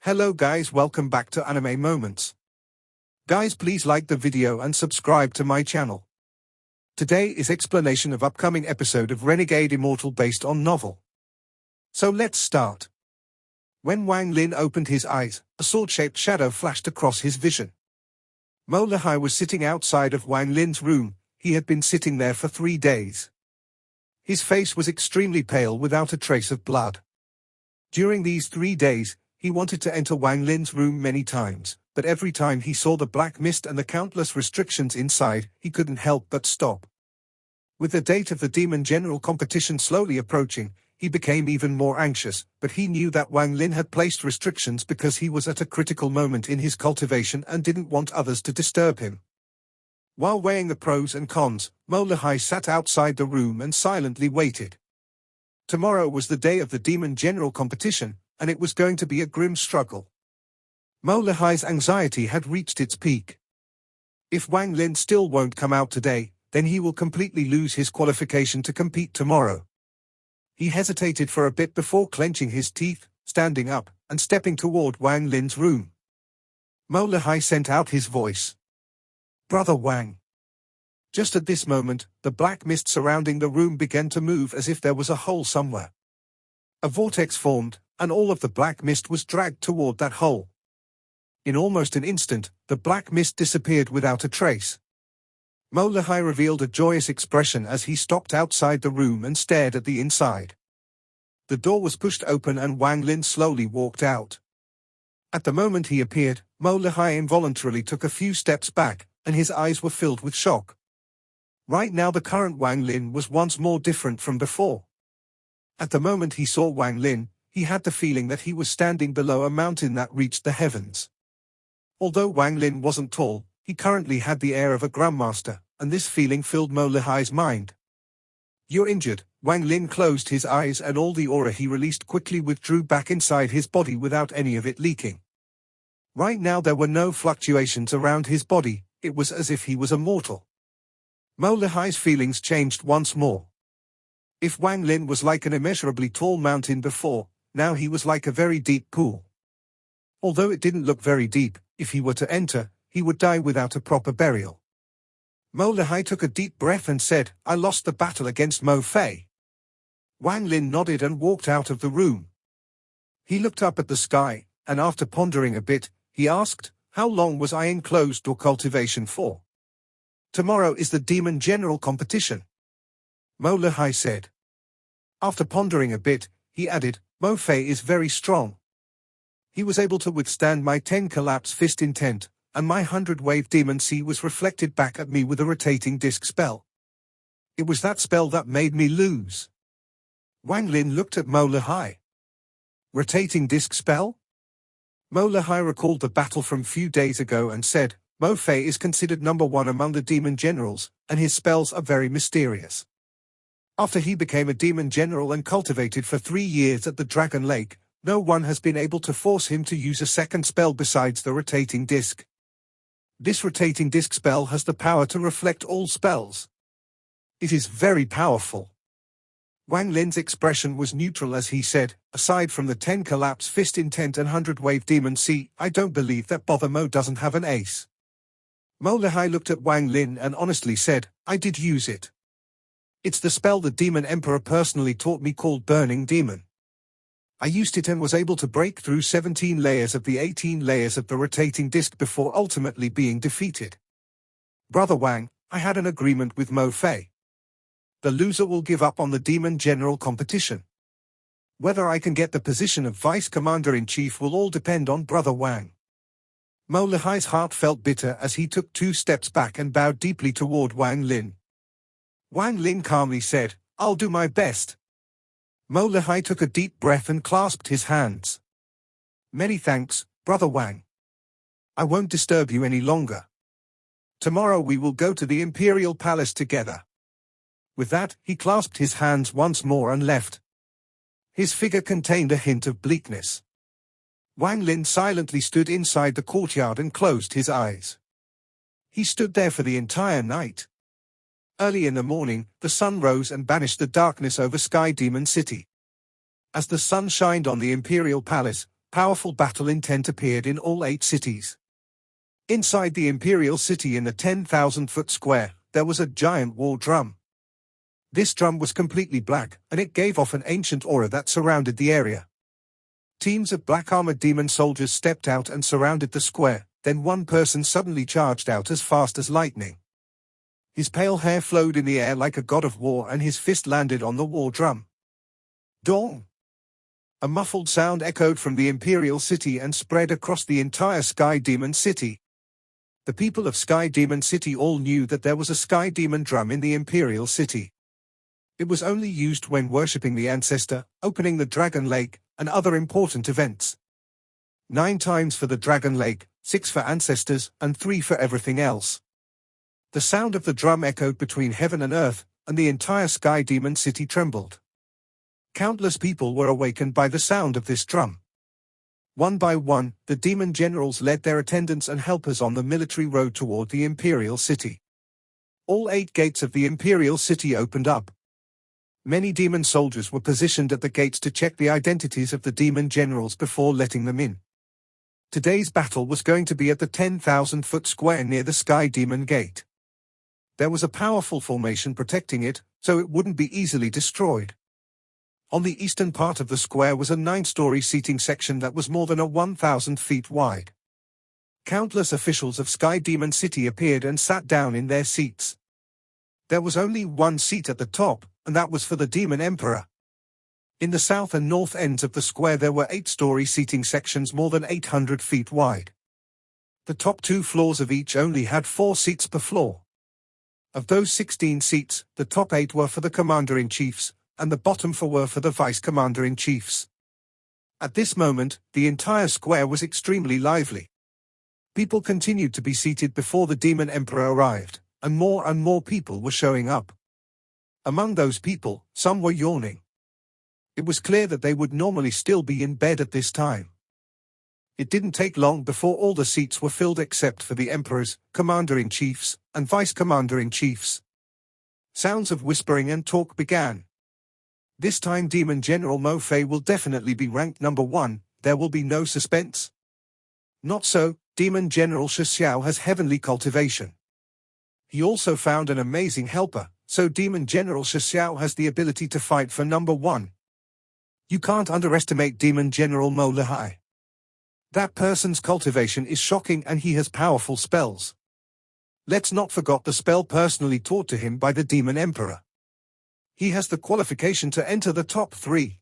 Hello guys, welcome back to Anime Moments. Guys, please like the video and subscribe to my channel. Today is explanation of upcoming episode of Renegade Immortal based on novel. So let's start. When Wang Lin opened his eyes, a sword-shaped shadow flashed across his vision. Mo Lehai was sitting outside of Wang Lin's room. He had been sitting there for 3 days. His face was extremely pale without a trace of blood. During these 3 days, he wanted to enter Wang Lin's room many times, but every time he saw the black mist and the countless restrictions inside, he couldn't help but stop. With the date of the Demon General competition slowly approaching, he became even more anxious, but he knew that Wang Lin had placed restrictions because he was at a critical moment in his cultivation and didn't want others to disturb him. While weighing the pros and cons, Mo Lehai sat outside the room and silently waited. Tomorrow was the day of the Demon General competition, and it was going to be a grim struggle. Mo Lehai's anxiety had reached its peak. If Wang Lin still won't come out today, then he will completely lose his qualification to compete tomorrow. He hesitated for a bit before clenching his teeth, standing up, and stepping toward Wang Lin's room. Mo Lehai sent out his voice. "Brother Wang." Just at this moment, the black mist surrounding the room began to move as if there was a hole somewhere. A vortex formed, and all of the black mist was dragged toward that hole. In almost an instant, the black mist disappeared without a trace. Mo Lehai revealed a joyous expression as he stopped outside the room and stared at the inside. The door was pushed open and Wang Lin slowly walked out. At the moment he appeared, Mo Lehai involuntarily took a few steps back, and his eyes were filled with shock. Right now the current Wang Lin was once more different from before. At the moment he saw Wang Lin, he had the feeling that he was standing below a mountain that reached the heavens. Although Wang Lin wasn't tall, he currently had the air of a grandmaster, and this feeling filled Mo Lehai's mind. "You're injured." Wang Lin closed his eyes and all the aura he released quickly withdrew back inside his body without any of it leaking. Right now there were no fluctuations around his body, it was as if he was immortal. Mo Lehai's feelings changed once more. If Wang Lin was like an immeasurably tall mountain before, now he was like a very deep pool. Although it didn't look very deep, if he were to enter, he would die without a proper burial. Mo Lehai took a deep breath and said, "I lost the battle against Mo Fei." Wang Lin nodded and walked out of the room. He looked up at the sky, and after pondering a bit, he asked, "How long was I in closed-door cultivation for?" "Tomorrow is the Demon General competition," Mo Lehai said. After pondering a bit, he added, "Mo Fei is very strong. He was able to withstand my 10 collapse fist intent, and my 100-wave demon sea was reflected back at me with a rotating disc spell. It was that spell that made me lose." Wang Lin looked at Mo Lehai. "Rotating disc spell?" Mo Lehai recalled the battle from few days ago and said, "Mo Fei is considered number 1 among the demon generals, and his spells are very mysterious. After he became a demon general and cultivated for 3 years at the Dragon Lake, no one has been able to force him to use a second spell besides the rotating disc. This rotating disc spell has the power to reflect all spells. It is very powerful." Wang Lin's expression was neutral as he said, "Aside from the 10 collapse fist intent and 100-wave demon sea, I don't believe that Bother Mo doesn't have an ace." Mo Lehai looked at Wang Lin and honestly said, "I did use it. It's the spell the Demon Emperor personally taught me called Burning Demon. I used it and was able to break through 17 layers of the 18 layers of the rotating disc before ultimately being defeated. Brother Wang, I had an agreement with Mo Fei. The loser will give up on the Demon General competition. Whether I can get the position of Vice Commander-in-Chief will all depend on Brother Wang." Mo Lehai's heart felt bitter as he took 2 steps back and bowed deeply toward Wang Lin. Wang Lin calmly said, "I'll do my best." Mo Lehai took a deep breath and clasped his hands. "Many thanks, Brother Wang. I won't disturb you any longer. Tomorrow we will go to the Imperial Palace together." With that, he clasped his hands once more and left. His figure contained a hint of bleakness. Wang Lin silently stood inside the courtyard and closed his eyes. He stood there for the entire night. Early in the morning, the sun rose and banished the darkness over Sky Demon City. As the sun shined on the Imperial Palace, powerful battle intent appeared in all 8 cities. Inside the Imperial City in the 10,000-foot square, there was a giant war drum. This drum was completely black, and it gave off an ancient aura that surrounded the area. Teams of black-armored demon soldiers stepped out and surrounded the square, then one person suddenly charged out as fast as lightning. His pale hair flowed in the air like a god of war and his fist landed on the war drum. Dong! A muffled sound echoed from the Imperial City and spread across the entire Sky Demon City. The people of Sky Demon City all knew that there was a Sky Demon drum in the Imperial City. It was only used when worshipping the ancestor, opening the Dragon Lake, and other important events. 9 times for the Dragon Lake, 6 for ancestors, and 3 for everything else. The sound of the drum echoed between heaven and earth, and the entire Sky Demon City trembled. Countless people were awakened by the sound of this drum. One by one, the demon generals led their attendants and helpers on the military road toward the Imperial City. All 8 gates of the Imperial City opened up. Many demon soldiers were positioned at the gates to check the identities of the demon generals before letting them in. Today's battle was going to be at the 10,000-foot square near the Sky Demon Gate. There was a powerful formation protecting it, so it wouldn't be easily destroyed. On the eastern part of the square was a 9-story seating section that was more than 1,000 feet wide. Countless officials of Sky Demon City appeared and sat down in their seats. There was only one seat at the top, and that was for the Demon Emperor. In the south and north ends of the square there were 8-story seating sections more than 800 feet wide. The top 2 floors of each only had 4 seats per floor. Of those 16 seats, the top 8 were for the Commander-in-Chiefs, and the bottom 4 were for the Vice Commander-in-Chiefs. At this moment, the entire square was extremely lively. People continued to be seated before the Demon Emperor arrived, and more people were showing up. Among those people, some were yawning. It was clear that they would normally still be in bed at this time. It didn't take long before all the seats were filled except for the Emperors, Commander-in-Chiefs, and Vice Commander-in-Chiefs. Sounds of whispering and talk began. This time Demon General Mo Fei will definitely be ranked number 1, there will be no suspense. Not so, Demon General Shi Xiao has heavenly cultivation. He also found an amazing helper, so Demon General Shi Xiao has the ability to fight for number 1. You can't underestimate Demon General Mo Lehai. That person's cultivation is shocking and he has powerful spells. Let's not forget the spell personally taught to him by the Demon Emperor. He has the qualification to enter the top 3.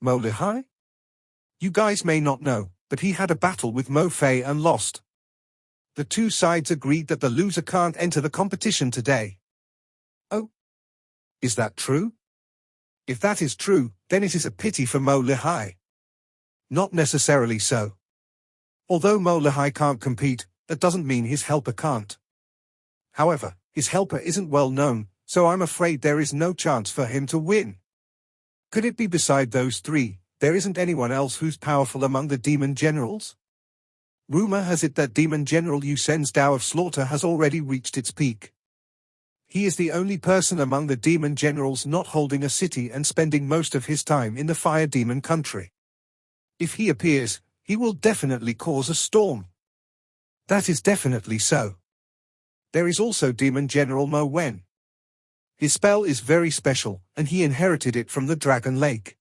Mo Lehai? You guys may not know, but he had a battle with Mo Fei and lost. The 2 sides agreed that the loser can't enter the competition today. Oh? Is that true? If that is true, then it is a pity for Mo Lehai. Not necessarily so. Although Mo Lehai can't compete, that doesn't mean his helper can't. However, his helper isn't well known, so I'm afraid there is no chance for him to win. Could it be beside those 3, there isn't anyone else who's powerful among the demon generals? Rumor has it that Demon General Yu Sen's Tao of Slaughter has already reached its peak. He is the only person among the demon generals not holding a city and spending most of his time in the Fire Demon country. If he appears, he will definitely cause a storm. That is definitely so. There is also Demon General Mo Wen. His spell is very special, and he inherited it from the Dragon Lake.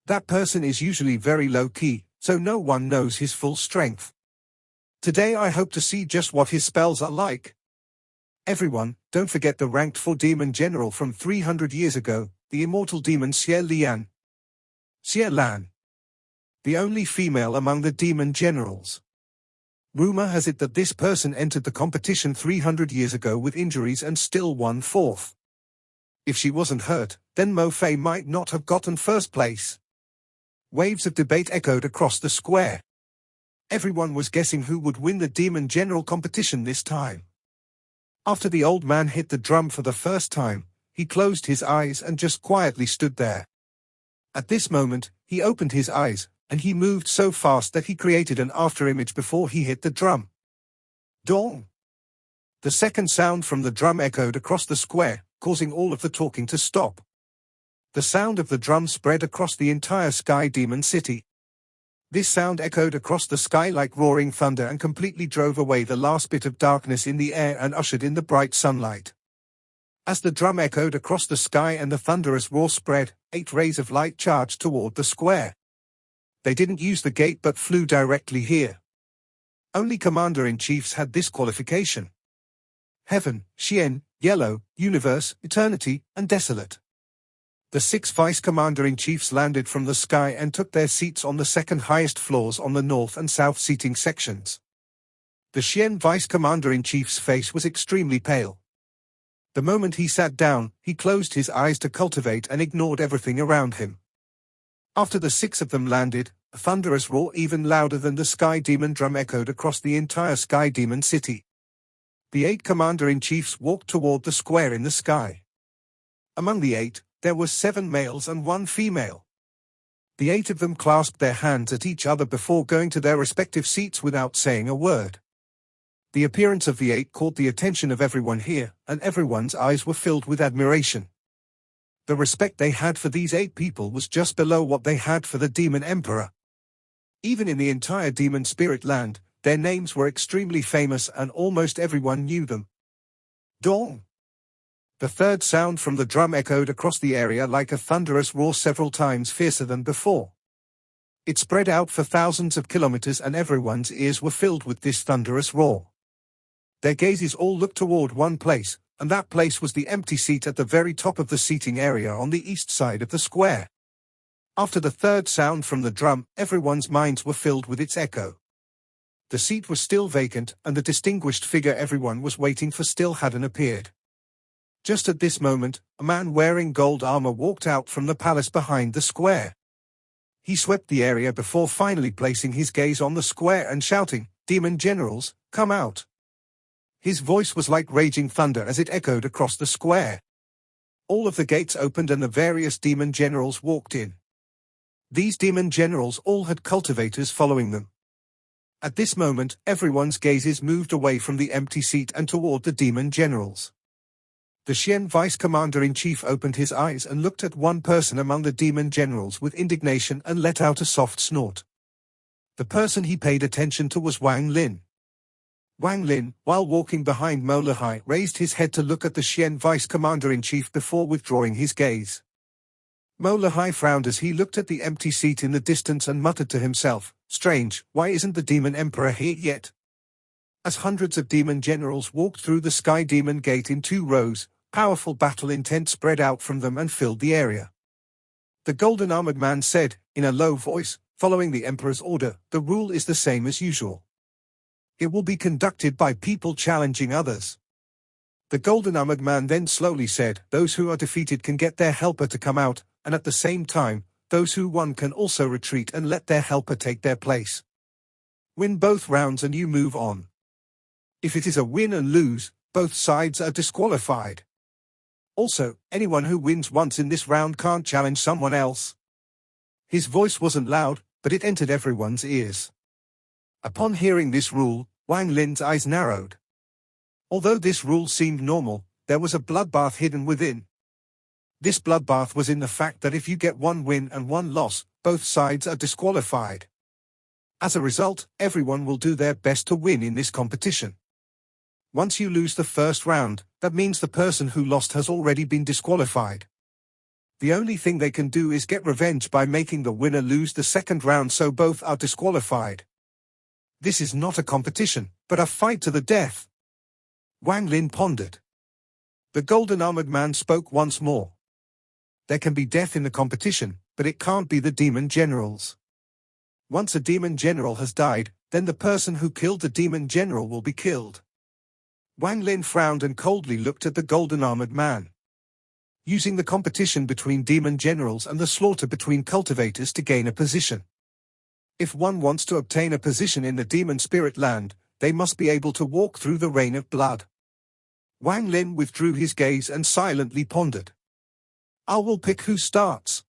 That person is usually very low-key, so no one knows his full strength. Today I hope to see just what his spells are like. Everyone, don't forget the ranked 4 demon general from 300 years ago, the immortal demon Xie Lian. Xie Lan. The only female among the demon generals. Rumor has it that this person entered the competition 300 years ago with injuries and still won 4th. If she wasn't hurt, then Mo Fei might not have gotten 1st place. Waves of debate echoed across the square. Everyone was guessing who would win the demon general competition this time. After the old man hit the drum for the first time, he closed his eyes and just quietly stood there. At this moment, he opened his eyes, and he moved so fast that he created an afterimage before he hit the drum. Dong! The second sound from the drum echoed across the square, causing all of the talking to stop. The sound of the drum spread across the entire Sky Demon City. This sound echoed across the sky like roaring thunder and completely drove away the last bit of darkness in the air and ushered in the bright sunlight. As the drum echoed across the sky and the thunderous roar spread, 8 rays of light charged toward the square. They didn't use the gate but flew directly here. Only Commander-in-Chiefs had this qualification. Heaven, Xian, Yellow, Universe, Eternity, and Desolate. The 6 Vice Commander-in-Chiefs landed from the sky and took their seats on the second highest floors on the north and south seating sections. The Xian Vice Commander-in-Chief's face was extremely pale. The moment he sat down, he closed his eyes to cultivate and ignored everything around him. After the 6 of them landed, a thunderous roar even louder than the Sky Demon drum echoed across the entire Sky Demon city. The 8 Commander-in-Chiefs walked toward the square in the sky. Among the 8, there were 7 males and 1 female. The 8 of them clasped their hands at each other before going to their respective seats without saying a word. The appearance of the 8 caught the attention of everyone here, and everyone's eyes were filled with admiration. The respect they had for these 8 people was just below what they had for the Demon Emperor. Even in the entire Demon Spirit Land, their names were extremely famous and almost everyone knew them. Dong! The third sound from the drum echoed across the area like a thunderous roar several times fiercer than before. It spread out for thousands of kilometers and everyone's ears were filled with this thunderous roar. Their gazes all looked toward one place, and that place was the empty seat at the very top of the seating area on the east side of the square. After the third sound from the drum, everyone's minds were filled with its echo. The seat was still vacant, and the distinguished figure everyone was waiting for still hadn't appeared. Just at this moment, a man wearing gold armor walked out from the palace behind the square. He swept the area before finally placing his gaze on the square and shouting, "Demon generals, come out!" His voice was like raging thunder as it echoed across the square. All of the gates opened and the various demon generals walked in. These demon generals all had cultivators following them. At this moment, everyone's gazes moved away from the empty seat and toward the demon generals. The Xian Vice Commander-in-Chief opened his eyes and looked at one person among the demon generals with indignation and let out a soft snort. The person he paid attention to was Wang Lin. Wang Lin, while walking behind Mo Lehai, raised his head to look at the Xian Vice Commander-in-Chief before withdrawing his gaze. Mo Lehai frowned as he looked at the empty seat in the distance and muttered to himself, "Strange, why isn't the Demon Emperor here yet?" As hundreds of demon generals walked through the Sky Demon Gate in 2 rows, powerful battle intent spread out from them and filled the area. The golden armored man said, in a low voice, following the Emperor's order, "The rule is the same as usual. It will be conducted by people challenging others." The golden armored man then slowly said, "Those who are defeated can get their helper to come out, and at the same time, those who won can also retreat and let their helper take their place. Win both rounds and you move on. If it is a win and lose, both sides are disqualified. Also, anyone who wins once in this round can't challenge someone else." His voice wasn't loud, but it entered everyone's ears. Upon hearing this rule, Wang Lin's eyes narrowed. Although this rule seemed normal, there was a bloodbath hidden within. This bloodbath was in the fact that if you get 1 win and 1 loss, both sides are disqualified. As a result, everyone will do their best to win in this competition. Once you lose the first round, that means the person who lost has already been disqualified. The only thing they can do is get revenge by making the winner lose the second round so both are disqualified. This is not a competition, but a fight to the death. Wang Lin pondered. The golden armored man spoke once more. There can be death in the competition, but it can't be the demon generals. Once a demon general has died, then the person who killed the demon general will be killed. Wang Lin frowned and coldly looked at the golden armored man. Using the competition between demon generals and the slaughter between cultivators to gain a position. If one wants to obtain a position in the demon spirit land, they must be able to walk through the rain of blood. Wang Lin withdrew his gaze and silently pondered. "I will pick who starts."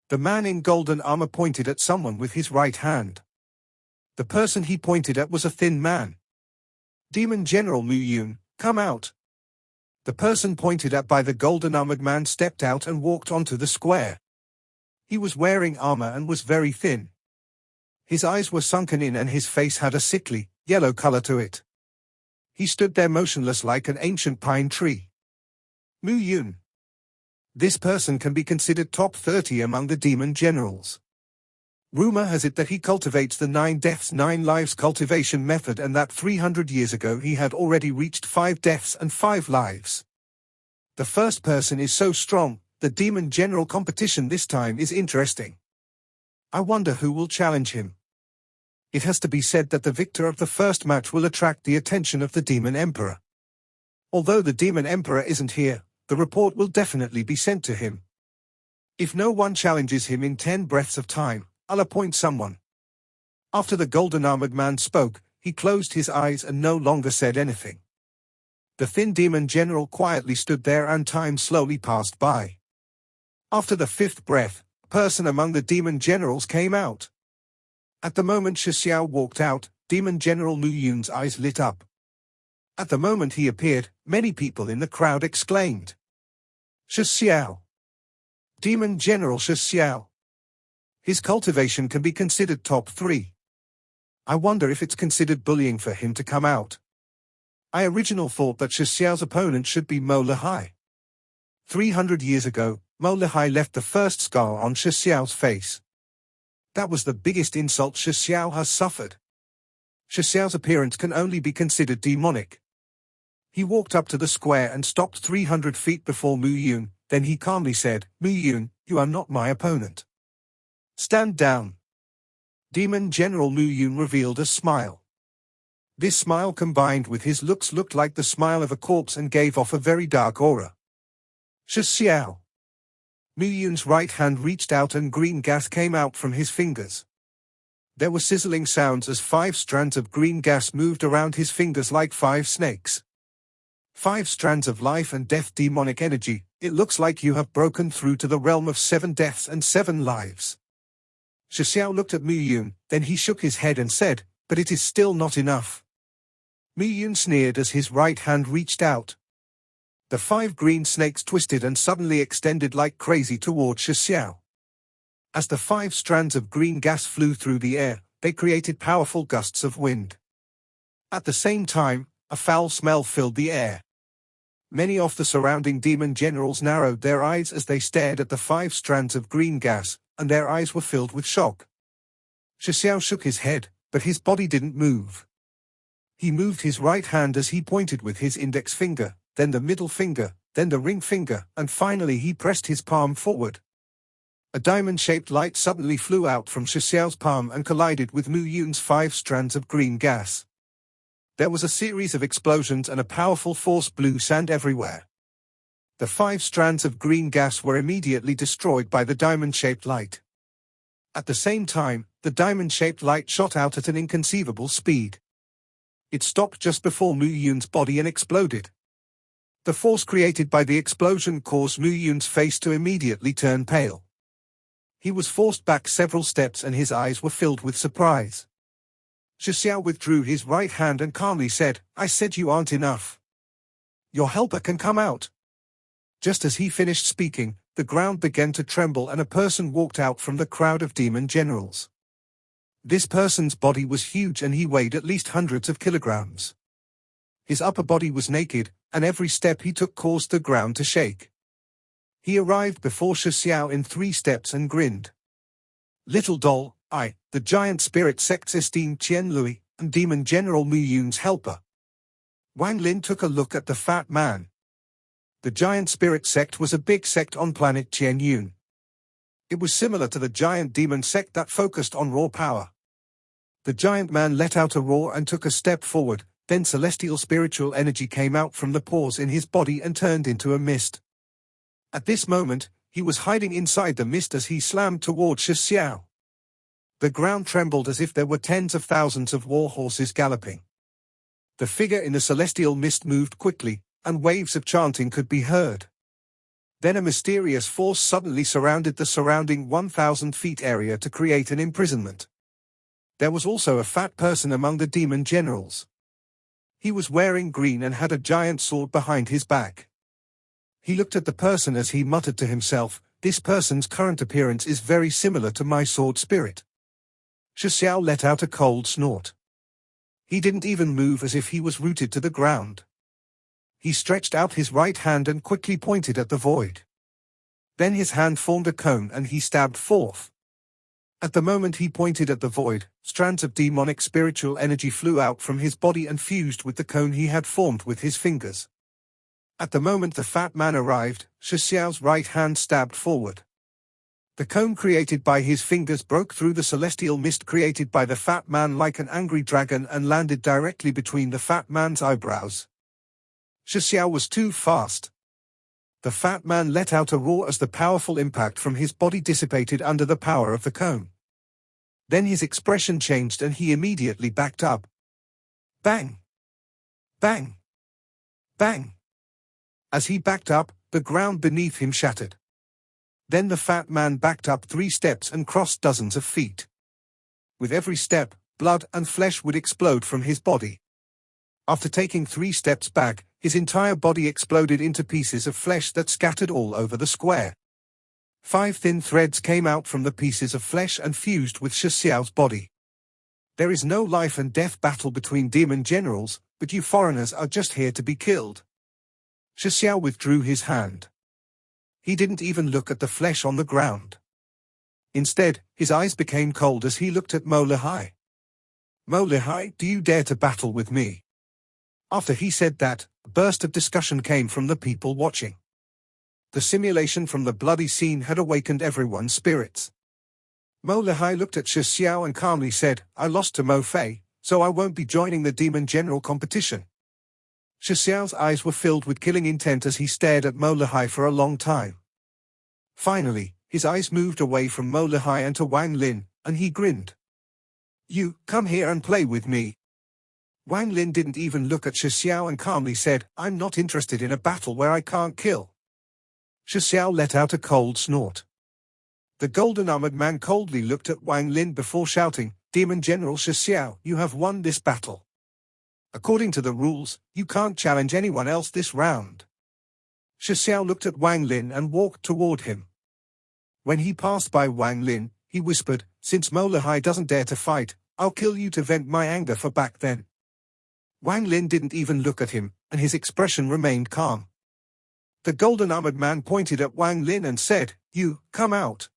The man in golden armor pointed at someone with his right hand. The person he pointed at was a thin man. "Demon General Mu Yun, come out." The person pointed at by the golden armored man stepped out and walked onto the square. He was wearing armor and was very thin. His eyes were sunken in and his face had a sickly, yellow color to it. He stood there motionless like an ancient pine tree. Mu Yun. This person can be considered top 30 among the demon generals. Rumor has it that he cultivates the 9 deaths 9 lives cultivation method and that 300 years ago he had already reached 5 deaths and 5 lives. The first person is so strong, the demon general competition this time is interesting. I wonder who will challenge him. It has to be said that the victor of the first match will attract the attention of the demon emperor. Although the demon emperor isn't here, the report will definitely be sent to him. If no one challenges him in 10 breaths of time, I'll appoint someone. After the golden-armored man spoke, he closed his eyes and no longer said anything. The thin demon general quietly stood there and time slowly passed by. After the 5th breath, a person among the demon generals came out. At the moment Shi Xiao walked out, demon general Mu Yun's eyes lit up. At the moment he appeared, many people in the crowd exclaimed, "Shi Xiao! Demon General Shi Xiao! His cultivation can be considered top 3. I wonder if it's considered bullying for him to come out. I originally thought that Shi Xiao's opponent should be Mo Lehai. 300 years ago, Mo Lehai left the first scar on Shi Xiao's face. That was the biggest insult Shi Xiao has suffered. Shi Xiao's appearance can only be considered demonic." He walked up to the square and stopped 300 feet before Mu Yun, then he calmly said, "Mu Yun, you are not my opponent. Stand down." Demon General Mu Yun revealed a smile. This smile combined with his looks looked like the smile of a corpse and gave off a very dark aura. "Shi Xiao." Mu Yun's right hand reached out and green gas came out from his fingers. There were sizzling sounds as 5 strands of green gas moved around his fingers like 5 snakes. 5 strands of life and death demonic energy. It looks like you have broken through to the realm of 7 deaths and 7 lives. Shi Xiao looked at Mu Yun, then he shook his head and said, "But it is still not enough." Mu Yun sneered as his right hand reached out. The 5 green snakes twisted and suddenly extended like crazy toward Shi Xiao. As the 5 strands of green gas flew through the air, they created powerful gusts of wind. At the same time, a foul smell filled the air. Many of the surrounding demon generals narrowed their eyes as they stared at the 5 strands of green gas, and their eyes were filled with shock. Shi Xiao shook his head, but his body didn't move. He moved his right hand as he pointed with his index finger, then the middle finger, then the ring finger, and finally he pressed his palm forward. A diamond-shaped light suddenly flew out from Shi Xiao's palm and collided with Mu Yun's 5 strands of green gas. There was a series of explosions and a powerful force blew sand everywhere. The 5 strands of green gas were immediately destroyed by the diamond-shaped light. At the same time, the diamond-shaped light shot out at an inconceivable speed. It stopped just before Mu Yun's body and exploded. The force created by the explosion caused Mu Yun's face to immediately turn pale. He was forced back several steps and his eyes were filled with surprise. Shi Xiao withdrew his right hand and calmly said, "I said you aren't enough. Your helper can come out." Just as he finished speaking, the ground began to tremble and a person walked out from the crowd of demon generals. This person's body was huge and he weighed at least hundreds of kilograms. His upper body was naked, and every step he took caused the ground to shake. He arrived before Shi Xiao in 3 steps and grinned. "Little doll, I, the giant spirit sect's esteemed Qian Lui, and demon general Mu Yun's helper." Wang Lin took a look at the fat man. The giant spirit sect was a big sect on planet Qian Yun. It was similar to the giant demon sect that focused on raw power. The giant man let out a roar and took a step forward, then celestial spiritual energy came out from the pores in his body and turned into a mist. At this moment, he was hiding inside the mist as he slammed toward Shi Xiao. The ground trembled as if there were tens of thousands of war horses galloping. The figure in the celestial mist moved quickly, and waves of chanting could be heard. Then a mysterious force suddenly surrounded the surrounding 1,000 feet area to create an imprisonment. There was also a fat person among the demon generals. He was wearing green and had a giant sword behind his back. He looked at the person as he muttered to himself, "This person's current appearance is very similar to my sword spirit." Shi Xiao let out a cold snort. He didn't even move, as if he was rooted to the ground. He stretched out his right hand and quickly pointed at the void. Then his hand formed a cone and he stabbed forth. At the moment he pointed at the void, strands of demonic spiritual energy flew out from his body and fused with the cone he had formed with his fingers. At the moment the fat man arrived, Shi Xiao's right hand stabbed forward. The cone created by his fingers broke through the celestial mist created by the fat man like an angry dragon and landed directly between the fat man's eyebrows. Shi Xiao was too fast. The fat man let out a roar as the powerful impact from his body dissipated under the power of the cone. Then his expression changed and he immediately backed up. Bang! Bang! Bang! As he backed up, the ground beneath him shattered. Then the fat man backed up 3 steps and crossed dozens of feet. With every step, blood and flesh would explode from his body. After taking 3 steps back, his entire body exploded into pieces of flesh that scattered all over the square. 5 thin threads came out from the pieces of flesh and fused with Shi Xiao's body. There is no life and death battle between demon generals, but you foreigners are just here to be killed. Shi Xiao withdrew his hand. He didn't even look at the flesh on the ground. Instead, his eyes became cold as he looked at Mo Lehai. Mo Lehai, do you dare to battle with me? After he said that, a burst of discussion came from the people watching. The simulation from the bloody scene had awakened everyone's spirits. Mo Lehai looked at Shi Xiao and calmly said, I lost to Mo Fei, so I won't be joining the demon general competition. Shi Xiao's eyes were filled with killing intent as he stared at Mo Lehai for a long time. Finally, his eyes moved away from Mo Lehai and to Wang Lin, and he grinned. You, come here and play with me. Wang Lin didn't even look at Shi Xiao and calmly said, I'm not interested in a battle where I can't kill. Shi Xiao let out a cold snort. The golden-armored man coldly looked at Wang Lin before shouting, Demon General Shi Xiao, you have won this battle. According to the rules, you can't challenge anyone else this round. Shi Xiao looked at Wang Lin and walked toward him. When he passed by Wang Lin, he whispered, Since Mo Lehai doesn't dare to fight, I'll kill you to vent my anger for back then. Wang Lin didn't even look at him, and his expression remained calm. The golden-armored man pointed at Wang Lin and said, You, come out.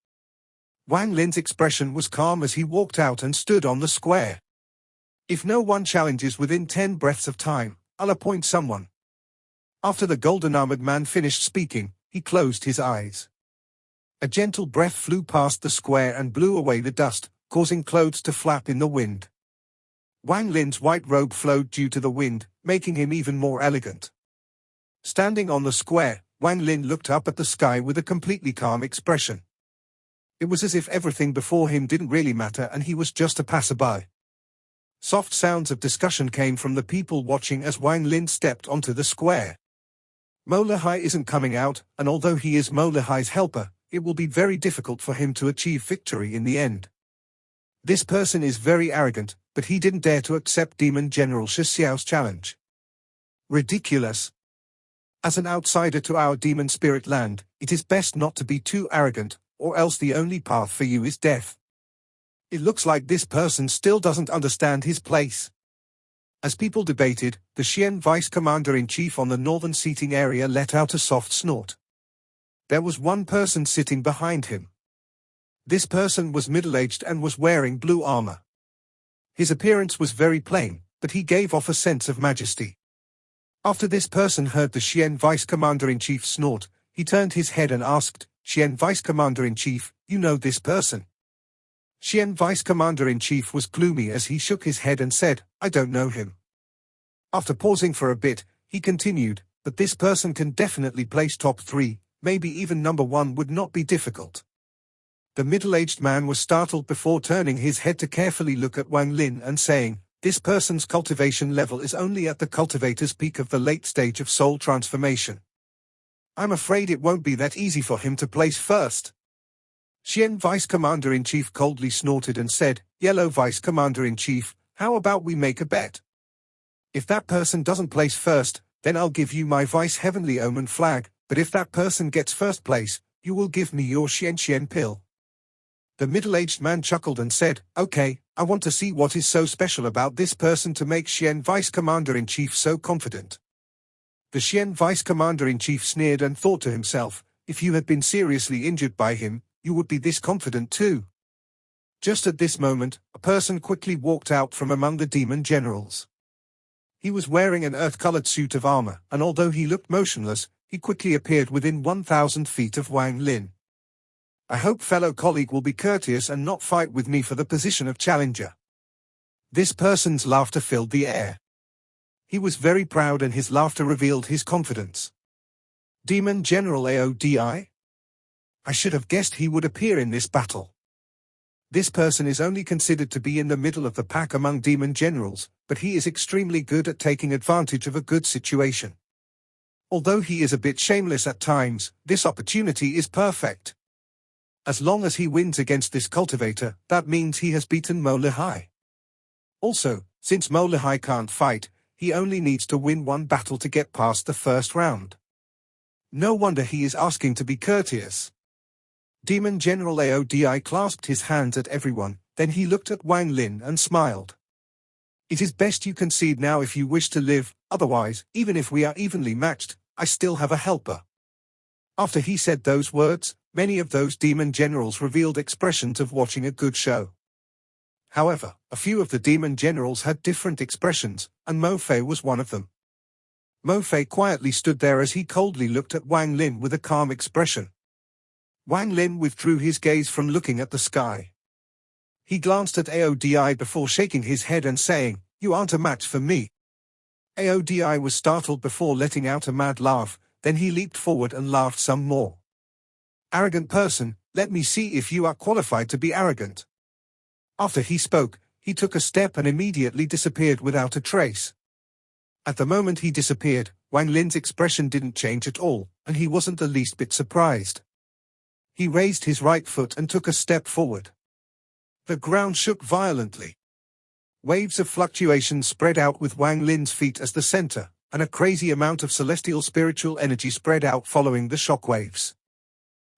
Wang Lin's expression was calm as he walked out and stood on the square. If no one challenges within 10 breaths of time, I'll appoint someone. After the golden-armored man finished speaking, he closed his eyes. A gentle breath flew past the square and blew away the dust, causing clothes to flap in the wind. Wang Lin's white robe flowed due to the wind, making him even more elegant. Standing on the square, Wang Lin looked up at the sky with a completely calm expression. It was as if everything before him didn't really matter and he was just a passerby. Soft sounds of discussion came from the people watching as Wang Lin stepped onto the square. Mo Lehai isn't coming out, and although he is Mo Lehai's helper, it will be very difficult for him to achieve victory in the end. This person is very arrogant, but he didn't dare to accept Demon General Shi Xiao's challenge. Ridiculous. As an outsider to our demon spirit land, it is best not to be too arrogant, or else the only path for you is death. It looks like this person still doesn't understand his place. As people debated, the Xian Vice Commander-in-Chief on the northern seating area let out a soft snort. There was one person sitting behind him. This person was middle-aged and was wearing blue armor. His appearance was very plain, but he gave off a sense of majesty. After this person heard the Xian Vice Commander-in-Chief snort, he turned his head and asked, Xian Vice Commander-in-Chief, you know this person? Xian Vice Commander-in-Chief was gloomy as he shook his head and said, I don't know him. After pausing for a bit, he continued, but this person can definitely place top 3, maybe even number 1 would not be difficult. The middle-aged man was startled before turning his head to carefully look at Wang Lin and saying, this person's cultivation level is only at the cultivator's peak of the late stage of soul transformation. I'm afraid it won't be that easy for him to place first. Xian Vice Commander-in-Chief coldly snorted and said, Yellow Vice Commander-in-Chief, how about we make a bet? If that person doesn't place first, then I'll give you my Vice Heavenly Omen flag, but if that person gets first place, you will give me your Xian pill. The middle-aged man chuckled and said, Okay, I want to see what is so special about this person to make Xian Vice Commander-in-Chief so confident. The Xian Vice Commander-in-Chief sneered and thought to himself, if you had been seriously injured by him, you would be this confident too. Just at this moment, a person quickly walked out from among the demon generals. He was wearing an earth-colored suit of armor, and although he looked motionless, he quickly appeared within 1,000 feet of Wang Lin. I hope fellow colleague will be courteous and not fight with me for the position of challenger. This person's laughter filled the air. He was very proud and his laughter revealed his confidence. Demon General Aodi? I should have guessed he would appear in this battle. This person is only considered to be in the middle of the pack among demon generals, but he is extremely good at taking advantage of a good situation. Although he is a bit shameless at times, this opportunity is perfect. As long as he wins against this cultivator, that means he has beaten Mo Lehigh. Also, since Mo Lehigh can't fight, he only needs to win one battle to get past the first round. No wonder he is asking to be courteous. Demon General Aodi clasped his hands at everyone, then he looked at Wang Lin and smiled. It is best you concede now if you wish to live, otherwise, even if we are evenly matched, I still have a helper. After he said those words, many of those demon generals revealed expressions of watching a good show. However, a few of the demon generals had different expressions, and Mo Fei was one of them. Mo Fei quietly stood there as he coldly looked at Wang Lin with a calm expression. Wang Lin withdrew his gaze from looking at the sky. He glanced at Aodi before shaking his head and saying, "You aren't a match for me." Aodi was startled before letting out a mad laugh, then he leaped forward and laughed some more. "Arrogant person, let me see if you are qualified to be arrogant." After he spoke, he took a step and immediately disappeared without a trace. At the moment he disappeared, Wang Lin's expression didn't change at all, and he wasn't the least bit surprised. He raised his right foot and took a step forward. The ground shook violently. Waves of fluctuation spread out with Wang Lin's feet as the center, and a crazy amount of celestial spiritual energy spread out following the shock waves.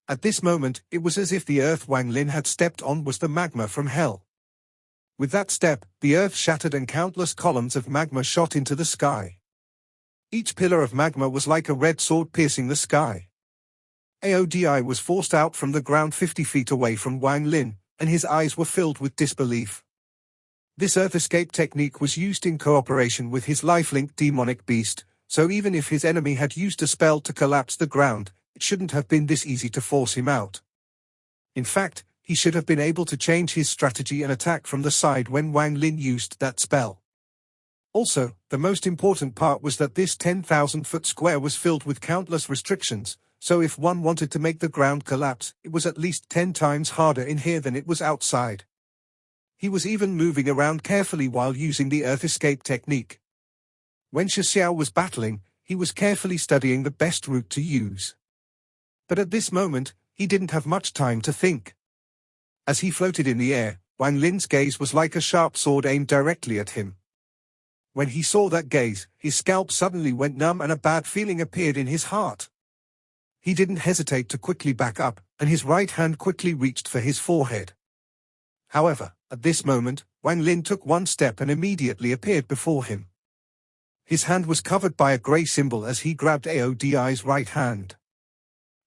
At this moment, it was as if the earth Wang Lin had stepped on was the magma from hell. With that step, the earth shattered and countless columns of magma shot into the sky. Each pillar of magma was like a red sword piercing the sky. Aodi was forced out from the ground 50 feet away from Wang Lin, and his eyes were filled with disbelief. This earth escape technique was used in cooperation with his lifelink demonic beast, so even if his enemy had used a spell to collapse the ground, it shouldn't have been this easy to force him out. In fact, he should have been able to change his strategy and attack from the side when Wang Lin used that spell. Also, the most important part was that this 10,000-foot square was filled with countless restrictions, so if one wanted to make the ground collapse, it was at least 10 times harder in here than it was outside. He was even moving around carefully while using the earth escape technique. When Shi Xiao was battling, he was carefully studying the best route to use. But at this moment, he didn't have much time to think. As he floated in the air, Wang Lin's gaze was like a sharp sword aimed directly at him. When he saw that gaze, his scalp suddenly went numb and a bad feeling appeared in his heart. He didn't hesitate to quickly back up, and his right hand quickly reached for his forehead. However, at this moment, Wang Lin took one step and immediately appeared before him. His hand was covered by a grey symbol as he grabbed Aodi's right hand.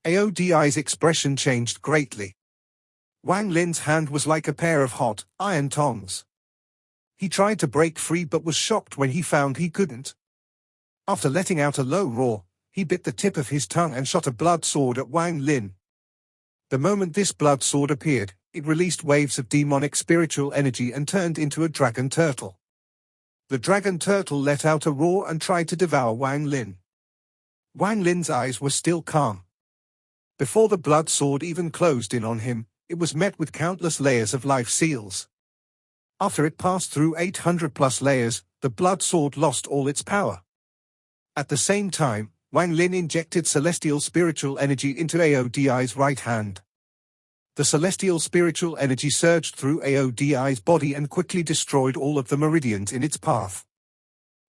Aodi's expression changed greatly. Wang Lin's hand was like a pair of hot, iron tongs. He tried to break free but was shocked when he found he couldn't. After letting out a low roar, he bit the tip of his tongue and shot a blood sword at Wang Lin. The moment this blood sword appeared, it released waves of demonic spiritual energy and turned into a dragon turtle. The dragon turtle let out a roar and tried to devour Wang Lin. Wang Lin's eyes were still calm. Before the blood sword even closed in on him, it was met with countless layers of life seals. After it passed through 800+ layers, the blood sword lost all its power. At the same time, Wang Lin injected celestial spiritual energy into Aodi's right hand. The celestial spiritual energy surged through Aodi's body and quickly destroyed all of the meridians in its path.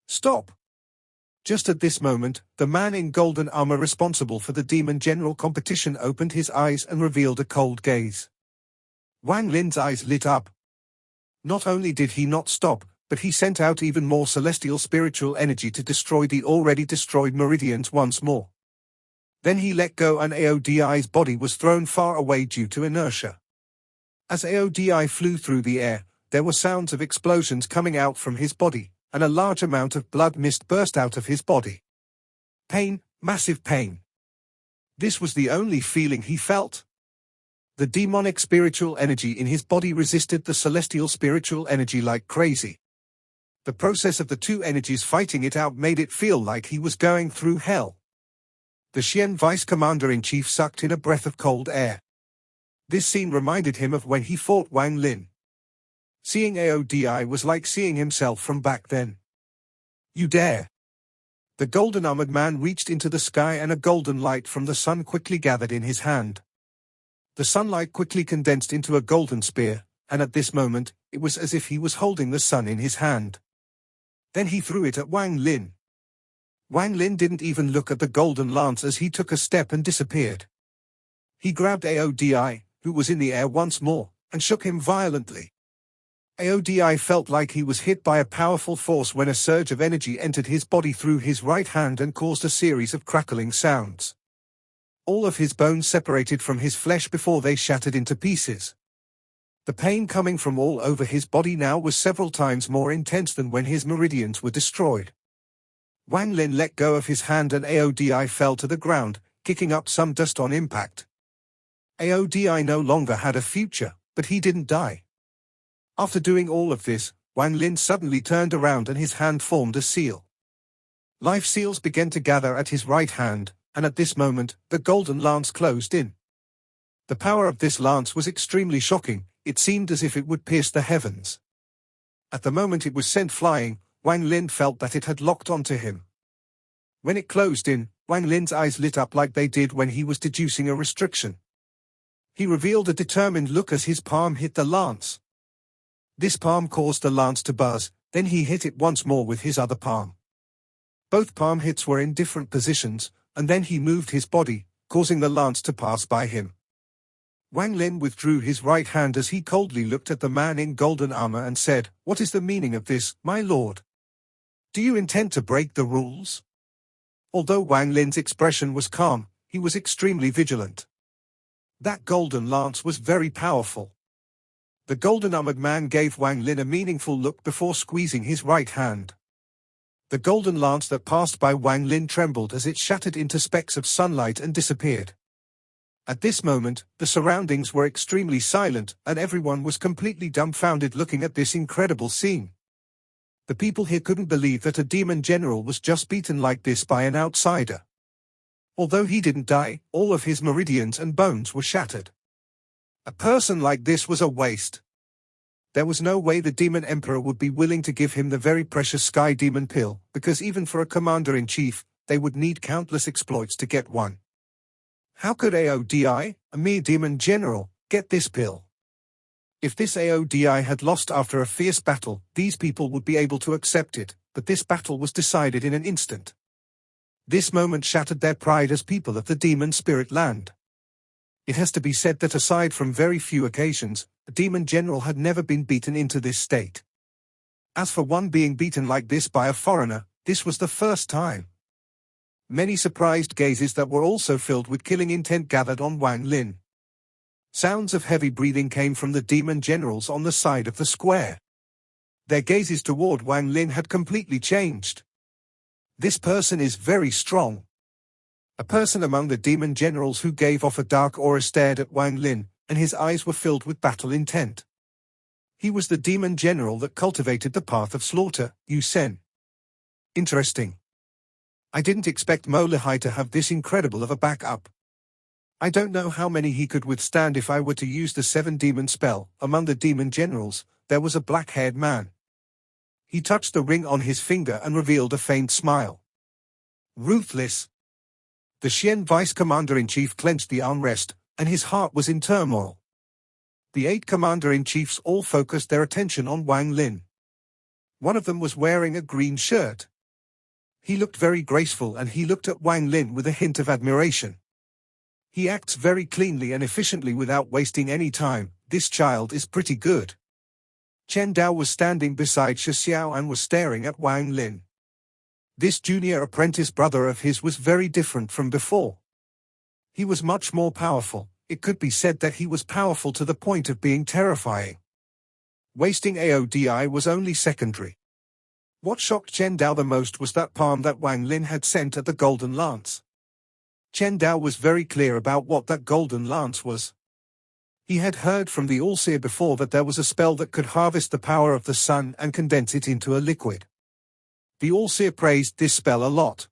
Stop! Just at this moment, the man in golden armor responsible for the Demon General competition opened his eyes and revealed a cold gaze. Wang Lin's eyes lit up. Not only did he not stop, but he sent out even more celestial spiritual energy to destroy the already destroyed meridians once more. Then he let go and Aodi's body was thrown far away due to inertia. As Aodi flew through the air, there were sounds of explosions coming out from his body, and a large amount of blood mist burst out of his body. Pain, massive pain. This was the only feeling he felt. The demonic spiritual energy in his body resisted the celestial spiritual energy like crazy. The process of the two energies fighting it out made it feel like he was going through hell. The Xian Vice Commander-in-Chief sucked in a breath of cold air. This scene reminded him of when he fought Wang Lin. Seeing Aodi was like seeing himself from back then. You dare! The golden-armored man reached into the sky and a golden light from the sun quickly gathered in his hand. The sunlight quickly condensed into a golden spear, and at this moment, it was as if he was holding the sun in his hand. Then he threw it at Wang Lin. Wang Lin didn't even look at the golden lance as he took a step and disappeared. He grabbed Aodi, who was in the air once more, and shook him violently. Aodi felt like he was hit by a powerful force when a surge of energy entered his body through his right hand and caused a series of crackling sounds. All of his bones separated from his flesh before they shattered into pieces. The pain coming from all over his body now was several times more intense than when his meridians were destroyed. Wang Lin let go of his hand and Aodi fell to the ground, kicking up some dust on impact. Aodi no longer had a future, but he didn't die. After doing all of this, Wang Lin suddenly turned around and his hand formed a seal. Life seals began to gather at his right hand, and at this moment, the golden lance closed in. The power of this lance was extremely shocking, it seemed as if it would pierce the heavens. At the moment it was sent flying, Wang Lin felt that it had locked onto him. When it closed in, Wang Lin's eyes lit up like they did when he was deducing a restriction. He revealed a determined look as his palm hit the lance. This palm caused the lance to buzz, then he hit it once more with his other palm. Both palm hits were in different positions, and then he moved his body, causing the lance to pass by him. Wang Lin withdrew his right hand as he coldly looked at the man in golden armor and said, "What is the meaning of this, my lord? Do you intend to break the rules?" Although Wang Lin's expression was calm, he was extremely vigilant. That golden lance was very powerful. The golden-armored man gave Wang Lin a meaningful look before squeezing his right hand. The golden lance that passed by Wang Lin trembled as it shattered into specks of sunlight and disappeared. At this moment, the surroundings were extremely silent, and everyone was completely dumbfounded looking at this incredible scene. The people here couldn't believe that a demon general was just beaten like this by an outsider. Although he didn't die, all of his meridians and bones were shattered. A person like this was a waste. There was no way the demon emperor would be willing to give him the very precious sky demon pill, because even for a commander-in-chief, they would need countless exploits to get one. How could Aodi, a mere demon general, get this pill? If this Aodi had lost after a fierce battle, these people would be able to accept it, but this battle was decided in an instant. This moment shattered their pride as people of the demon spirit land. It has to be said that aside from very few occasions, a demon general had never been beaten into this state. As for one being beaten like this by a foreigner, this was the first time. Many surprised gazes that were also filled with killing intent gathered on Wang Lin. Sounds of heavy breathing came from the demon generals on the side of the square. Their gazes toward Wang Lin had completely changed. This person is very strong. A person among the demon generals who gave off a dark aura stared at Wang Lin, and his eyes were filled with battle intent. He was the demon general that cultivated the path of slaughter, Yu Sen. Interesting. I didn't expect Mo Lihai to have this incredible of a backup. I don't know how many he could withstand if I were to use the 7-demon spell. Among the demon generals, there was a black-haired man. He touched the ring on his finger and revealed a faint smile. Ruthless. The Xian Vice Commander-in-Chief clenched the armrest, and his heart was in turmoil. The 8 Commander-in-Chiefs all focused their attention on Wang Lin. One of them was wearing a green shirt. He looked very graceful and he looked at Wang Lin with a hint of admiration. He acts very cleanly and efficiently without wasting any time. This child is pretty good. Chen Dao was standing beside Shi Xiao and was staring at Wang Lin. This junior apprentice brother of his was very different from before. He was much more powerful. It could be said that he was powerful to the point of being terrifying. Wasting AODI was only secondary. What shocked Chen Dao the most was that palm that Wang Lin had sent at the Golden Lance. Chen Dao was very clear about what that Golden Lance was. He had heard from the All-Seer before that there was a spell that could harvest the power of the sun and condense it into a liquid. The All-Seer praised this spell a lot.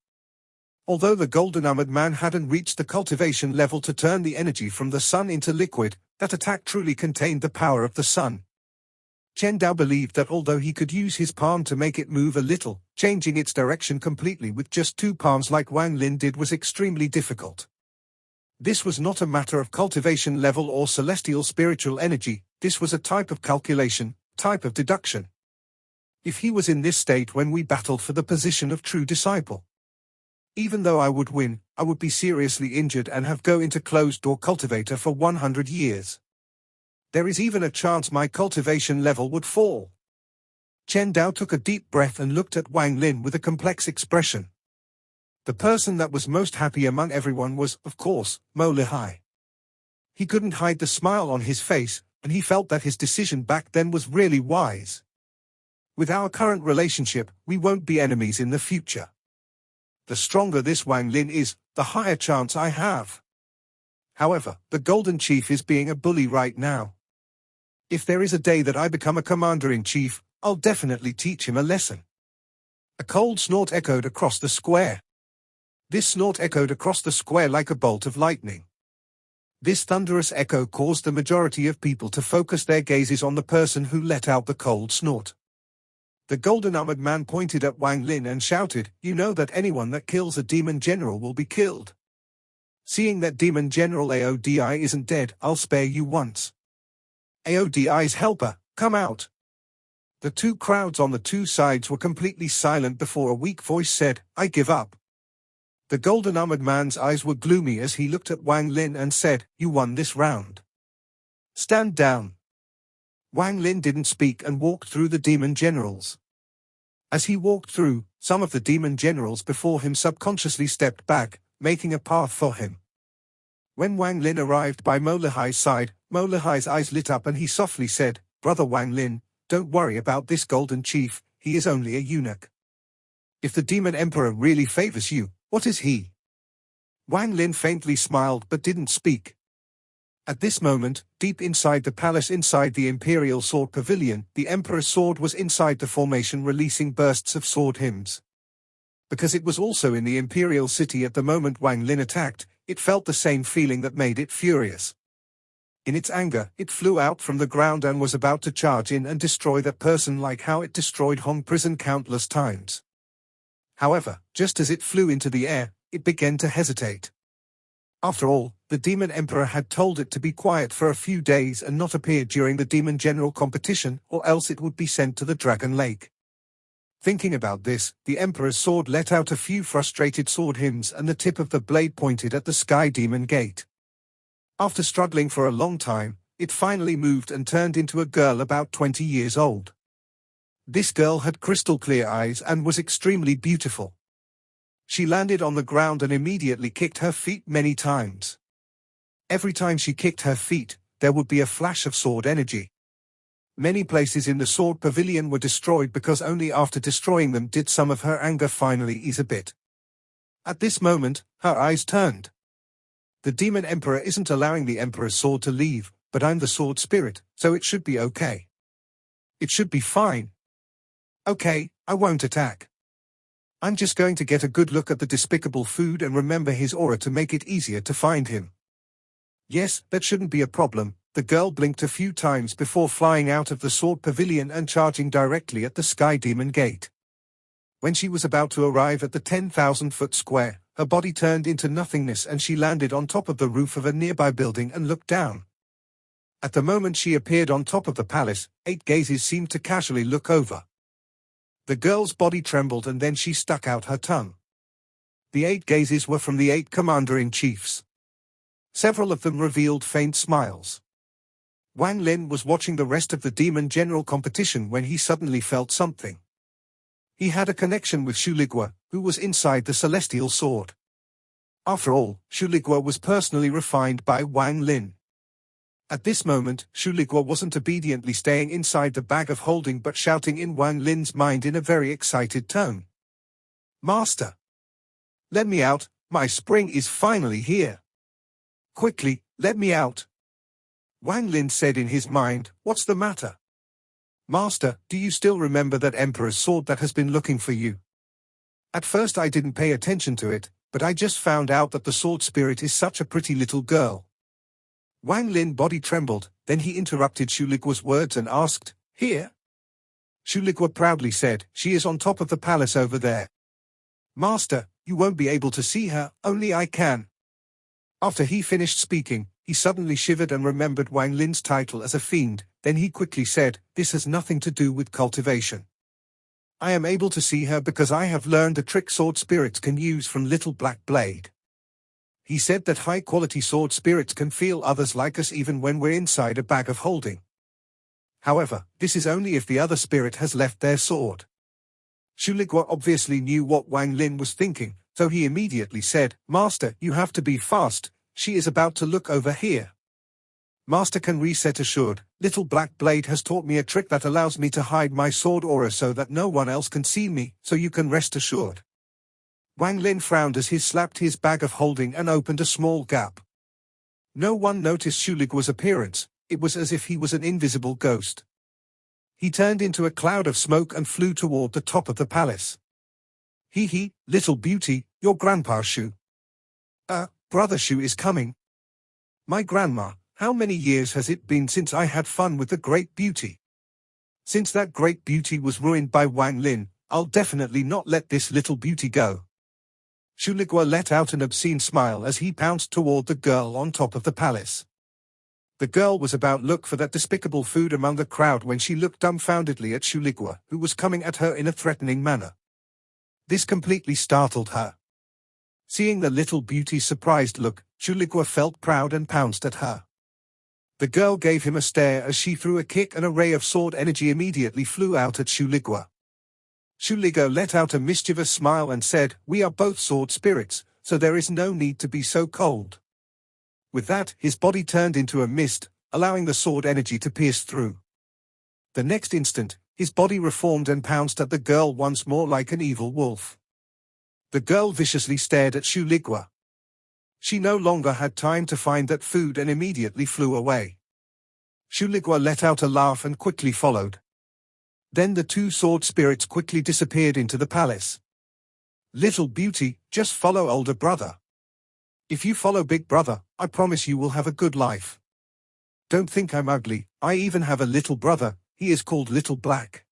Although the Golden Armored Man hadn't reached the cultivation level to turn the energy from the sun into liquid, that attack truly contained the power of the sun. Chen Dao believed that although he could use his palm to make it move a little, changing its direction completely with just two palms like Wang Lin did was extremely difficult. This was not a matter of cultivation level or celestial spiritual energy, this was a type of calculation, type of deduction. If he was in this state when we battled for the position of true disciple. Even though I would win, I would be seriously injured and have go into closed-door cultivator for 100 years. There is even a chance my cultivation level would fall. Chen Dao took a deep breath and looked at Wang Lin with a complex expression. The person that was most happy among everyone was, of course, Mo Lihai. He couldn't hide the smile on his face, and he felt that his decision back then was really wise. With our current relationship, we won't be enemies in the future. The stronger this Wang Lin is, the higher chance I have. However, the Golden Chief is being a bully right now. If there is a day that I become a commander-in-chief, I'll definitely teach him a lesson. A cold snort echoed across the square. This snort echoed across the square like a bolt of lightning. This thunderous echo caused the majority of people to focus their gazes on the person who let out the cold snort. The Golden Armored Man pointed at Wang Lin and shouted, "You know that anyone that kills a demon general will be killed. Seeing that demon general AODI isn't dead, I'll spare you once. AODI's helper, come out." The two crowds on the two sides were completely silent before a weak voice said, "I give up." The Golden Armored Man's eyes were gloomy as he looked at Wang Lin and said, "You won this round. Stand down." Wang Lin didn't speak and walked through the demon generals. As he walked through, some of the demon generals before him subconsciously stepped back, making a path for him. When Wang Lin arrived by Mo Lihai's side, Mo Lihai's eyes lit up and he softly said, "Brother Wang Lin, don't worry about this Golden Chief, he is only a eunuch. If the Demon Emperor really favors you, what is he?" Wang Lin faintly smiled but didn't speak. At this moment, deep inside the palace inside the Imperial Sword Pavilion, the Emperor's sword was inside the formation releasing bursts of sword hymns. Because it was also in the Imperial City at the moment Wang Lin attacked, it felt the same feeling that made it furious. In its anger, it flew out from the ground and was about to charge in and destroy that person like how it destroyed Hong Prison countless times. However, just as it flew into the air, it began to hesitate. After all, the Demon Emperor had told it to be quiet for a few days and not appear during the Demon General competition, or else it would be sent to the Dragon Lake. Thinking about this, the Emperor's sword let out a few frustrated sword hymns and the tip of the blade pointed at the Sky Demon Gate. After struggling for a long time, it finally moved and turned into a girl about 20 years old. This girl had crystal clear eyes and was extremely beautiful. She landed on the ground and immediately kicked her feet many times. Every time she kicked her feet, there would be a flash of sword energy. Many places in the Sword Pavilion were destroyed because only after destroying them did some of her anger finally ease a bit. At this moment, her eyes turned. The Demon Emperor isn't allowing the Emperor's sword to leave, but I'm the sword spirit, so it should be okay. It should be fine. Okay, I won't attack. I'm just going to get a good look at the despicable food and remember his aura to make it easier to find him. Yes, that shouldn't be a problem. The girl blinked a few times before flying out of the Sword Pavilion and charging directly at the Sky Demon Gate. When she was about to arrive at the 10,000-foot square, her body turned into nothingness and she landed on top of the roof of a nearby building and looked down. At the moment she appeared on top of the palace, 8 gazes seemed to casually look over. The girl's body trembled and then she stuck out her tongue. The 8 gazes were from the 8 commander-in-chiefs. Several of them revealed faint smiles. Wang Lin was watching the rest of the Demon General competition when he suddenly felt something. He had a connection with Shuligua, who was inside the Celestial Sword. After all, Shuligua was personally refined by Wang Lin. At this moment, Shuligua wasn't obediently staying inside the bag of holding but shouting in Wang Lin's mind in a very excited tone. "Master! Let me out, my spring is finally here! Quickly, let me out!" Wang Lin said in his mind, "What's the matter? Master, do you still remember that Emperor's sword that has been looking for you? At first I didn't pay attention to it, but I just found out that the sword spirit is such a pretty little girl." Wang Lin's body trembled, then he interrupted Shuligua's words and asked, "Here?" Shuligua proudly said, "She is on top of the palace over there." "Master, you won't be able to see her, only I can." After he finished speaking, he suddenly shivered and remembered Wang Lin's title as a fiend, then he quickly said, "This has nothing to do with cultivation. I am able to see her because I have learned a trick sword spirits can use from Little Black Blade. He said that high-quality sword spirits can feel others like us even when we're inside a bag of holding. However, this is only if the other spirit has left their sword." Shuligua obviously knew what Wang Lin was thinking, so he immediately said, "Master, you have to be fast, she is about to look over here." "Master can reset assured, Little Black Blade has taught me a trick that allows me to hide my sword aura so that no one else can see me, so you can rest assured." Wang Lin frowned as he slapped his bag of holding and opened a small gap. No one noticed Shuligua's appearance, it was as if he was an invisible ghost. He turned into a cloud of smoke and flew toward the top of the palace. "Hee, little beauty, your grandpa Shu. Brother Shu is coming. My grandma, how many years has it been since I had fun with the great beauty? Since that great beauty was ruined by Wang Lin, I'll definitely not let this little beauty go." Shuligua let out an obscene smile as he pounced toward the girl on top of the palace. The girl was about to look for that despicable food among the crowd when she looked dumbfoundedly at Shuligua, who was coming at her in a threatening manner. This completely startled her. Seeing the little beauty's surprised look, Shuligua felt proud and pounced at her. The girl gave him a stare as she threw a kick and a ray of sword energy immediately flew out at Shuligua. Shuligua let out a mischievous smile and said, "We are both sword spirits, so there is no need to be so cold." With that, his body turned into a mist, allowing the sword energy to pierce through. The next instant, his body reformed and pounced at the girl once more like an evil wolf. The girl viciously stared at Shuligua. She no longer had time to find that food and immediately flew away. Shuligua let out a laugh and quickly followed. Then the two sword spirits quickly disappeared into the palace. "Little beauty, just follow older brother. If you follow big brother, I promise you will have a good life. Don't think I'm ugly, I even have a little brother, he is called Little Black."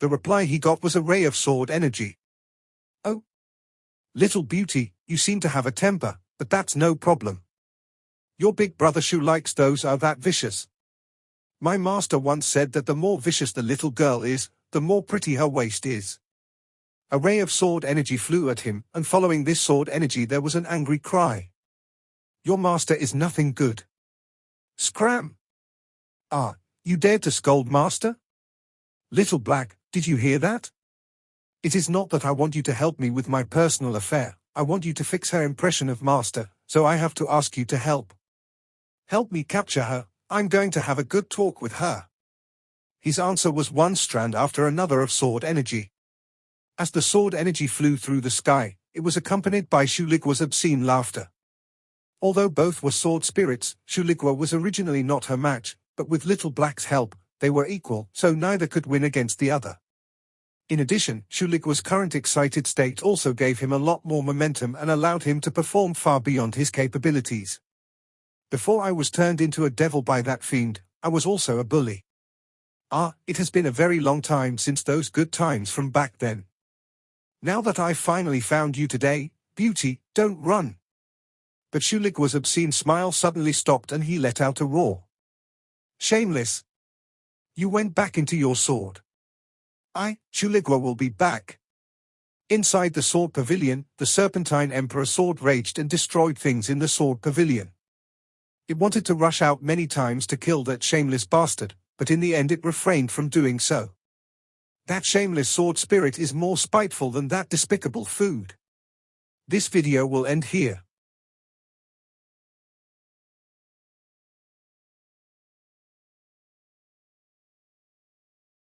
The reply he got was a ray of sword energy. "Oh, little beauty, you seem to have a temper, but that's no problem. Your big brother Shu likes those are that vicious. My master once said that the more vicious the little girl is, the more pretty her waist is." A ray of sword energy flew at him, and following this sword energy there was an angry cry. "Your master is nothing good. Scram! Ah, you dared to scold master? Little Black, did you hear that? It is not that I want you to help me with my personal affair, I want you to fix her impression of master, so I have to ask you to help. Help me capture her, I'm going to have a good talk with her." His answer was one strand after another of sword energy. As the sword energy flew through the sky, it was accompanied by Shuligua's obscene laughter. Although both were sword spirits, Shuligua was originally not her match, but with Little Black's help, they were equal, so neither could win against the other. In addition, Shuligua's current excited state also gave him a lot more momentum and allowed him to perform far beyond his capabilities. "Before I was turned into a devil by that fiend, I was also a bully. It has been a very long time since those good times from back then. Now that I finally found you today, beauty, don't run." But Shuligua's obscene smile suddenly stopped and he let out a roar. "Shameless! You went back into your sword. Shuligua will be back." Inside the sword pavilion, the Serpentine Emperor sword raged and destroyed things in the sword pavilion. It wanted to rush out many times to kill that shameless bastard, but in the end it refrained from doing so. That shameless sword spirit is more spiteful than that despicable food. This video will end here.